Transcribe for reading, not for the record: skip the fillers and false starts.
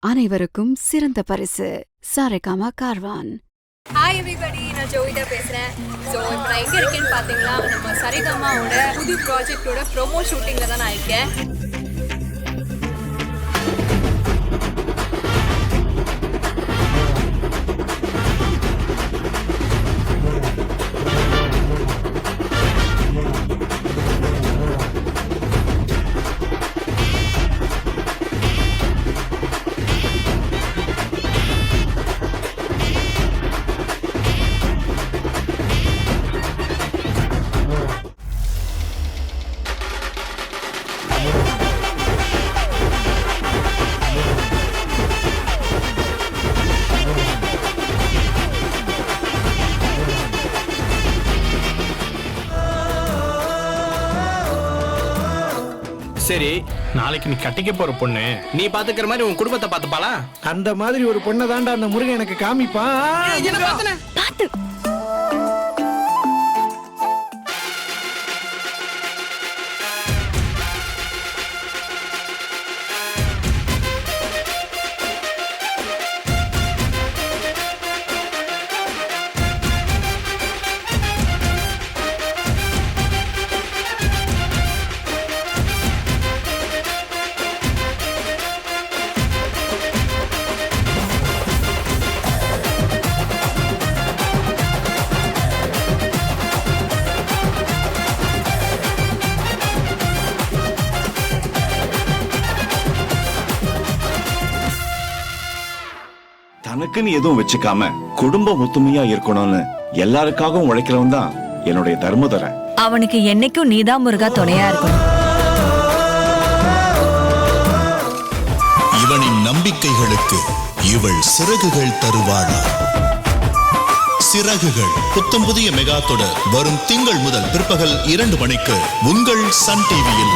அனைவருக்கும் சிறந்த பரிசு சாரேகாமா கார்வான். ஹாய் எவ்ரிபடி, நான் ஜோவிதா பேசுகிறேன். ஸோ இப்போ நான் எங்கே இருக்கேன்னு பார்த்தீங்கன்னா, நம்ம சரிகமாவோட புது ப்ராஜெக்டோட ப்ரோமோ ஷூட்டிங்கில் தான் நான் இருக்கேன். சரி, நாளைக்கு நீ கட்டிக்க போற பொண்ணு நீ பாத்துக்கிற மாதிரி உன் குடும்பத்தை பாத்துப்பாளா? அந்த மாதிரி ஒரு பொண்ணை தாண்டா அந்த முருகன் எனக்கு காமிப்பான். பாத்து தனக்குன்னு எதுவும் வச்சுக்காம குடும்பம் ஒத்துமையா இருக்கணும்னு எல்லாருக்காகவும் உழைக்கிறவன் தான் என்னுடைய தர்மதுரை. அவனுக்கு என்னைக்கும் நீதான் முருகா துணையா இருக்கணும். இவனின் நம்பிக்கைகளுக்கு இவள் சிறகுகள் தருவாளா? சிறகுகள் புத்தம் புதிய மெகா தொடர் வரும் திங்கள் முதல் பிற்பகல் 2 மணிக்கு உங்கள் சன் டிவியில்.